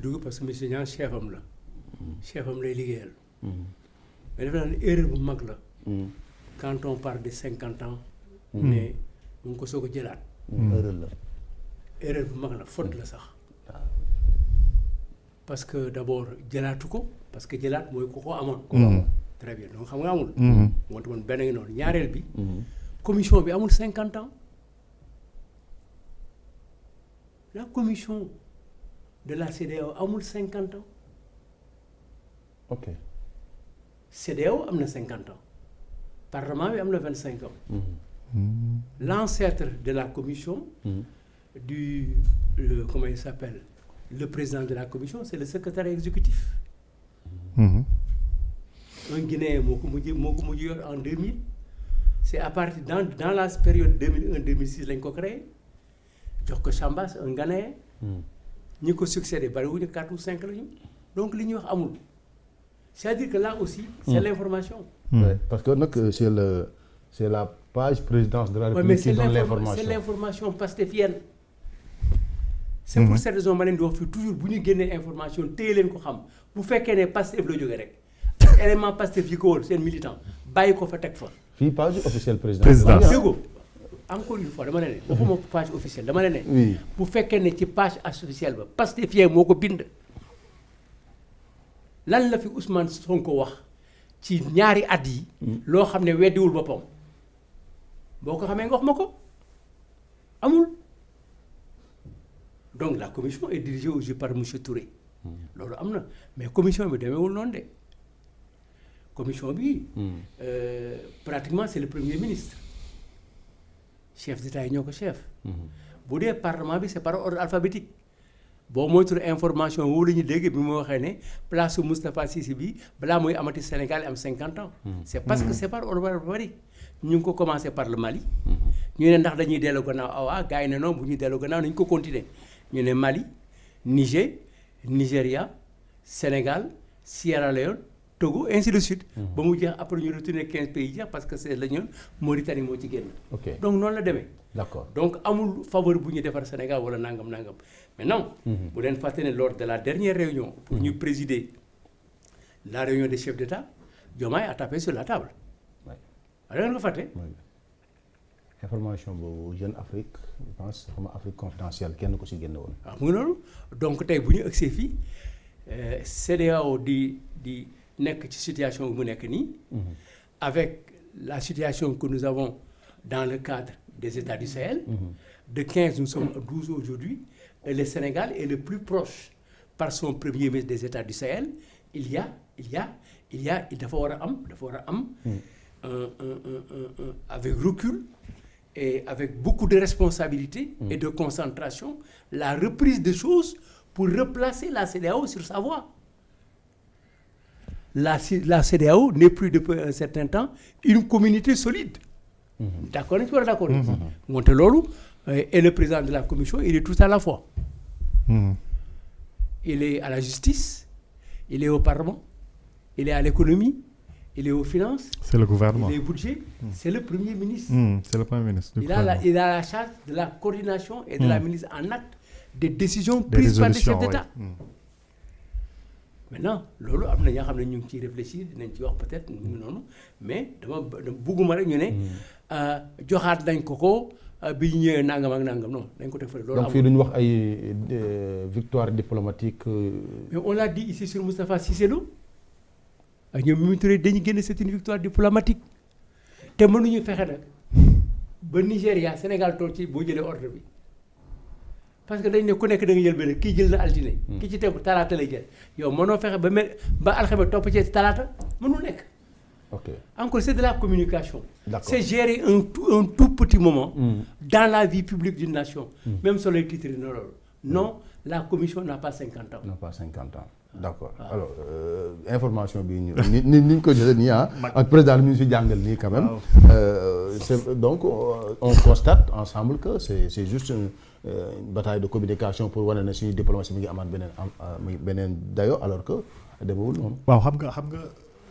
dugg parce que monsieur Niang chef am la. chef am lay liggéeyal. mais dafa naan erreur bu mag la. quand on parle de 50 ans. ne mu ngi ko soog a jëlaat. erreur la. erreur bu mag la faute la sax. parce que d'abord jëlaatu ko parce que jëlaat mooy ku ko amoon. très bien donc xam nga amul. moom tamit benn ngi noonu ñaareel bi. commission bi amul 50 ans. la commission de la CEDEAO amul 50 ans. ok. CEDEAO am na 50 ans. parlement bi am na 25 ans. L'ancêtre de la commission. Comment il s'appelle? Le président de la commission, c'est le secrétaire exécutif. Un Guinéen moo ko mujj yor en 2000. C'est à partir dans la période 2001-2006 lañ ko créé jox ko Chambas un Ghanéen. ñi ko succédé bariwuñu 4 ou 5 lañu. donc li ñuy wax amul. c'est-à-dire que là aussi. c'est l'information. parce que nag c'est la page présidence de la République qui donne l'information. C'est l'information pastefienne. C'est pour cette raison ma leen di wax fii toujours bu ñu génnee information téye leen ko xam bu fekkee ne Pastef la jógee rek élément Pastef yi ko woon seen militant bàyyi ko fa teg fa. fii page officielle présidence. déggoo encore une fois dama ne ne waxuma page officielle dama ne ne. bu fekkee ne ci page officielle ba Pastefien moo ko bind. lan la fi Ousmane Sonko wax ci ñaari at yi. loo xam ne weddiwul boppam boo ko xamee nga wax ma ko amul. donc la commission est dirigée aujourd'hui par monsieur Touré. loolu am na mais commission bi demeewul noonu de commission bi. pratiquement c'est le premier ministre chef d'État yi ñoo ko chef. bu dee parlement bi c'est par ordre alphabétique boo moytuwul information woo la ñu dégg bi mu waxee ne place su Moustapha Cissé bi balaa muy amati Sénégal am 50 ans. c'est parce que c'est par ordre alphabétique ñu ngi ko commencé par le Mali. ñu ne ndax dañuy dellu gannaaw gars yi ne non bu ñuy dellu gannaaw nañu ko continuer. ñu ne Mali Niger Nigeria Sénégal Sierra Leone Togo ainsi de suite. ba mu jeex après ñu retourner 15 pays jeex parce que c'est la ñoon Mauritanie moo ci génn. donc noonu la demee. d'accord donc amul faveur bu ñu defar Sénégal wala nangam mais non. bu leen fàtte ne lors de la dernière réunion. pour ñu présider la réunion des chefs d'État Diomaye a tapé sur la table. waaw da ngeen ko fàtte. information boobu Jeune Afrique je pense comme Afrique confidentielle kenn ko ci génne woon. waaw mu ngi noonu donc tey bu ñu agsee fii CEDEAO di nekk ci situation bu mu nekk nii. avec la situation que nous avons dans le cadre des États du Sahel. de 15 nous sommes à 12 aujourd'hui et le Sénégal est le plus proche par son premier ministre des États du Sahel il dafa war a am. avec recul. Et avec beaucoup de responsabilité et de concentration, la reprise des choses pour replacer la CEDEAO sur sa voie. La CEDEAO n'est plus depuis un certain temps une communauté solide. D'accord, tu es d'accord. Monte loolu et le président de la commission, il est tout à la fois. Il est à la justice, il est au Parlement, il est à l'économie. Il est aux finances. C'est le gouvernement. Il est au budget. C'est le premier ministre. C'est le premier ministre. Il a la charge de la coordination et de la mise en acte des décisions prises par les chefs d'État. Maintenant loolu am na ñoo xam ne ñu ngi ciy réfléchir dinañ ci wax peut-être ñu ngi noonu mais dama bugguma rek ñu ne joxaat nañ ko bi ñu ñëwee nangam ak nangam non dañ ko teg fële loolu. donc fii duñu wax ay victoire diplomatique. mais on l'a dit ici sur Moustapha Cissé Lo. ak ñoom Mimi Touré dañu génne c'est une victoire diplomatique te mënuñu fexe nag ba Nigéria Sénégal toog ci boo jëlee ordre bi parce que dañ ne ku nekk da nga jël benn kii jël na altine. ki ci tegu talaata lay jël yow mënoo fexe ba alxames topp ci talaata mënul nekk. ok encore c'est de la communication. D'accord. C'est gérer un tout petit moment. dans la vie publique d'une nation. même sur les titres non la commission n'a pas 50 ans. n'a pas 50 ans. d'accord alors information bi ni ko jëlee nii ak président bi ñu si jàngal nii quand même. donc on constate ensemble que c'est juste une bataille de communication pour wane na suñu diplomatie mi ngi amaat beneen dayo alors que demewul noonu. waaw xam nga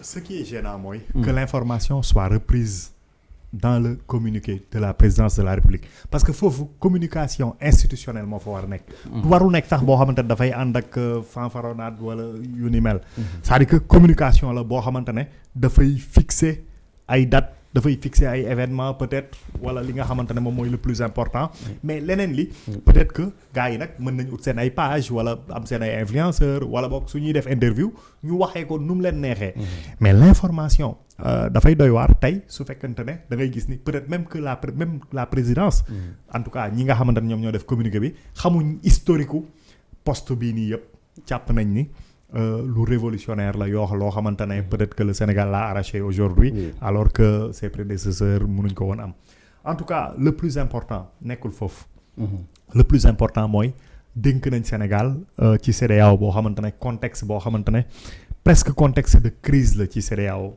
ce qui est gênant mooy. que l'information soit reprise dans le communiqué de la présidence de la République parce que foofu communication institutionnelle moo fa war a nekk. warul nekk sax boo xamante ne dafay ànd ak fanfaronnade wala yu ni mel. c'est-à-dire que communication la boo xamante ne dafay fixer ay dates dafay fixer ay événements peut-être wala li nga xamante ne moom mooy le plus important. mais leneen li. peut-être que gars yi nag mën nañu ut seen ay page wala am seen ay influenceurs wala boog su ñuy def interview ñu waxee ko nu mu leen neexee. mais l'information. dafay doy waar tey su fekkante ne da ngay gis ni peut-être même que la présidence. en tout cas ñi nga xamante ne ñoom ñoo def communiqué bi xamuñ historique u poste bii nii yëpp jàpp nañ ni lu révolutionnaire la yoo loo xamante ne peut-être que le Sénégal l'a arraché aujourd'hui alors que ses prédécesseurs mënuñ ko woon am. en tout cas le plus important nekkul foofu. le plus important mooy dénk nañ Sénégal ci CEDEAO boo xamante ne contexte boo xamante ne presque contexte de crise la ci CEDEAO.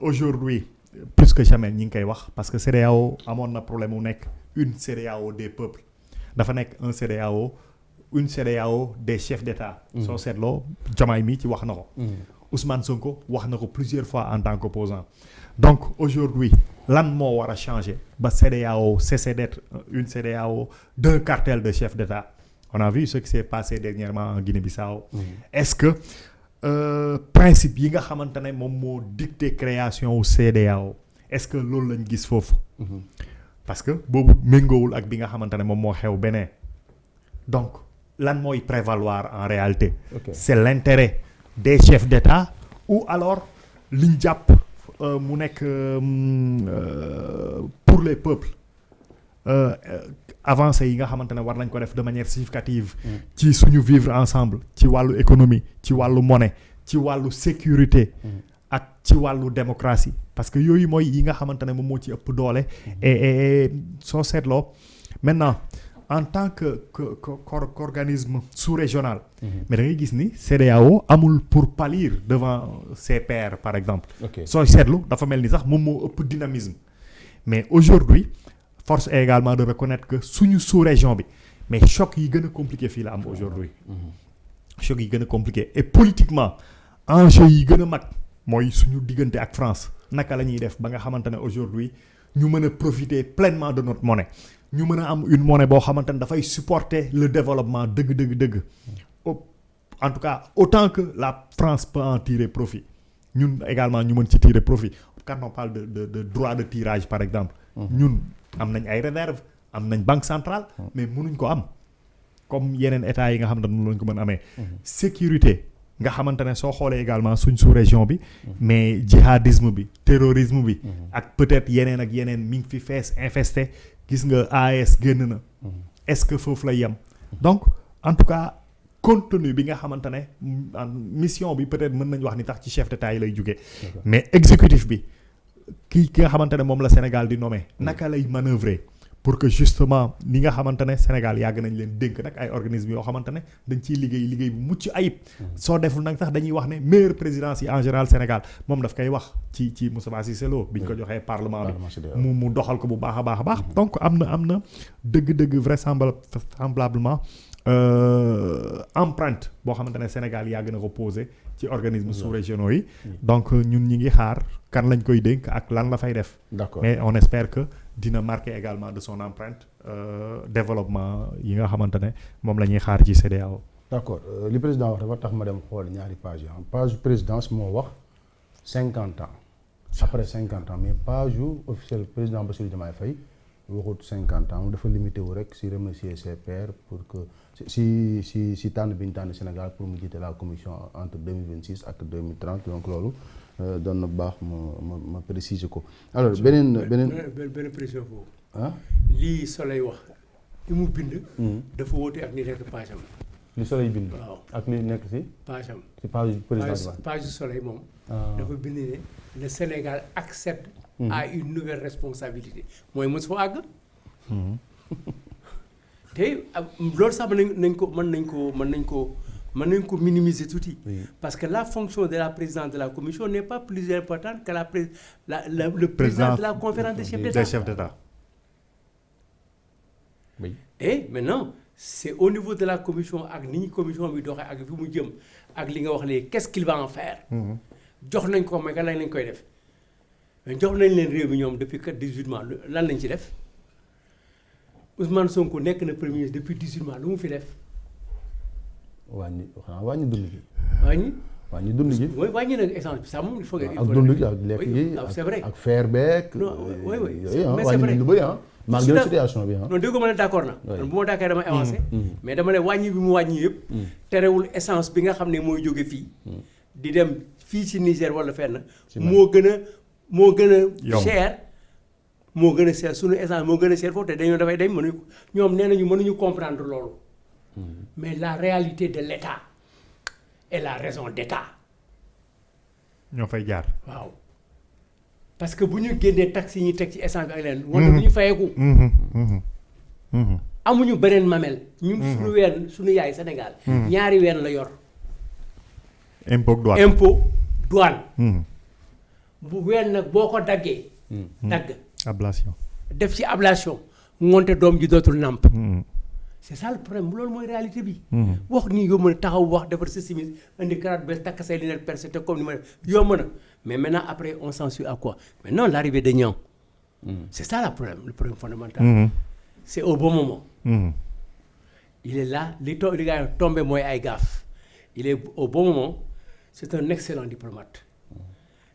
Aujourd'hui plus que jamais ñi ngi koy wax parce que CEDEAO amoon na problème mu nekk une CEDEAO des peuples dafa nekk une CEDEAO des chefs d'État. soo seetloo Diomaye mi ci wax na ko. Ousmane Sonko wax na ko plusieurs fois en tant qu'opposant donc aujourd'hui lan moo war a changer ba CEDEAO cesser d'être une CEDEAO d'un cartel de chefs d'État on a vu ce qui s'est passé dernièrement en Guinée-Bissau. Est-ce que principe yi nga xamante ne moom moo dicté création wu CEDEAO est-ce que loolu lañ gis foofu. parce que boobu méngoowul ak bi nga xamante ne moom moo xew Bénin donc lan mooy prévaloir en réalité. C'est l'intérêt des chefs d'État ou alors liñ jàpp mu nekk pour les peuples avancées yi nga xamante ne war nañ ko def de manière significative. ci suñu vivre ensemble ci wàllu économie ci wàllu monnaie ci wàllu sécurité. ak ci wàllu démocratie parce que yooyu mooy yi nga xamante ne moom moo ci ëpp doole. et soo seetloo maintenant en tant qu'organisme sous-régional. mais da ngay gis ni CEDEAO amul pour pâlir devant ses pairs par exemple. sooy seetlu dafa mel ni sax moom moo ëpp dynamisme mais aujourd'hui force est également de reconnaître que suñu sous-région bi mais choc yi gën a compliqué fii la am aujourd'hui choc yi gën a compliqué et politiquement enjeu yi gën a mag mooy suñu diggante ak France naka la ñuy def ba nga xamante ne aujourd'hui ñu mën a profiter pleinement de notre monnaie ñu mën a am une monnaie boo xamante ne dafay supporter le développement dëgg en tout cas autant que la France peut en tirer profit ñun également ñu mën ci tirer profit quand on parle de droit de tirage par exemple ñun am nañ ay réserve am nañ banque centrale mais mënuñ ko am comme yeneen états yi nga xam ne noonu lañ ko mën amee sécurité nga xamante ne soo xoolee également suñ sous-région bi mais djihadisme bi terrorisme bi ak peut-être yeneen ak yeneen mi ngi fi fees infesté gis nga AES génn na est-ce que foofu lay yem donc en tout cas contenu bi nga xamante ne mission bi peut-être mën nañ wax ni tax ci chef d'État yi lay jógee mais exécutif bi ki nga xamante ne moom la Sénégal di nommer naka lay manœuvrer pour que justement ni nga xamante ne Sénégal yàgg nañ leen dénk nag ay organismes yoo xamante ne dañ ciy liggéey bu mucc ayib soo deful nag sax dañuy wax ne meilleure présidence yi en général Sénégal moom daf koy wax ci Moustapha Cissé Lo bi ñu ko joxee parlement bi mu doxal ko bu baax a baax donc am na dëgg vraisemblablement empreinte boo xamante ne Sénégal yàgg na ko posé ci organismes sous-régionaux yi donc ñun ñi ngi xaar kan lañ koy dénk ak lan la fay def mais on espère que dina marquer également de son empreinte développement yi nga xamante ne moom la ñuy xaar ci CEDEAO. d'accord li président wax dafa tax ma dem xool ñaari page page présidence moo wax 50 ans après 50 ans mais page officiel président Bassirou Diomaye Faye waxut 50 ans dafa limité wu rek si remercier ses pairs pour que si tànn bi ñu tànn Sénégal pour mu jiite la commission entre 2026 ak 2030 donc loolu doon na baax ma préciser ko. alors beneen précision foofu. lii Soleil wax li mu bind. dafa wóote ak ni nekk page am. li Soleil bind. waaw ak li nekk si. page am si page président page Soleil moom. dafa bind ne le Sénégal accède à une nouvelle responsabilité mooy mos fa àgg. te loolu sax mën nañ ko minimiser tuuti. Parce que la fonction de la présidente de la commission n'est pas plus importante que le président de la conférence des chefs d'État. Oui. Et maintenant c'est au niveau de la commission ak ni ñu commission bi doxee ak fi mu jëm ak li nga wax léegi qu'est-ce qu'il va en faire. jox nañ ko mais lañ koy def jox nañ leen réew mi ñoom depuis 18 mois lan lañ ci def Ousmane Sonko nekk na premier ministre depuis 18 mois lu mu fi def. wàññi dund gi. wàññi dund gi. mooy wàññi nag essence bi sax moom il faut que. ak dund gi ak lekk gi. c'est vrai ak fer beeg. mais c'est vrai wàññi lu bëri malgré situation bi non déggoo ma ne d'accord na. bu ma d'accord damay avancé. mais dama ne wàññi bi mu wàññi yëpp. terewul essence bi nga xam ne mooy jóge fii. di dem fii ci Niger wala fenn. moo gën a cher. moo gën a cher sunu essence moo gën a cher foofu te dañoo dafay dem mënuñu ñoom nee nañu mënuñu comprendre loolu. mais la réalité de l'État et la raison d'État. ñoo fay jaar. waaw parce que bu ñu génnee taxes yi ñuy teg ci essence bi ak leen. wante bu ñu fayeeku. amuñu beneen mamel. ñun suñu ween suñu yaay Sénégal. ñaari ween la yor. impôt douane. bu ween nag boo ko daggee. dagg. ablation. def ci ablation. ngoonte doom ji dootul nàmp. c'est ça le problème loolu mooy réalité bi. wax nii yomb na taxaw wax defar sa simis indi karaat bees takk say lunettes percé te comme ni ma def yomb na mais maintenant après on s'en suit à quoi maintenant l'arrivée de Niang. c'est ça le problème fondamental. c'est au bon moment. il est là li gars yi tombé mooy ay gaaf il est au bon moment c'est un excellent diplomate.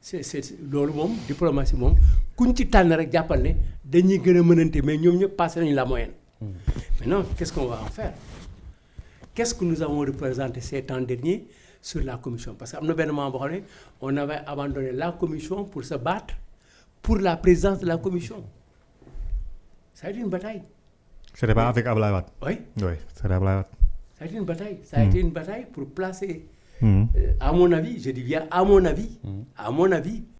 c'est loolu moom diplomatie moom kuñ ci tànn rek jàppal ne dañuy gën a mënante mais ñoom ñëpp passé nañu la moyenne. Maintenant, qu'est-ce qu'on va en faire? Qu'est-ce que nous avons représenté ces temps derniers sur la commission? Parce qu'à un moment donné, on avait abandonné la commission pour se battre pour la présidence de la commission. Ça a été une bataille. C'était pas avec Abdoulaye Wade? Oui. Oui, c'était Abdoulaye Wade. Ça a été une bataille. Ça a été une bataille pour placer, à mon avis, je dis bien à mon avis,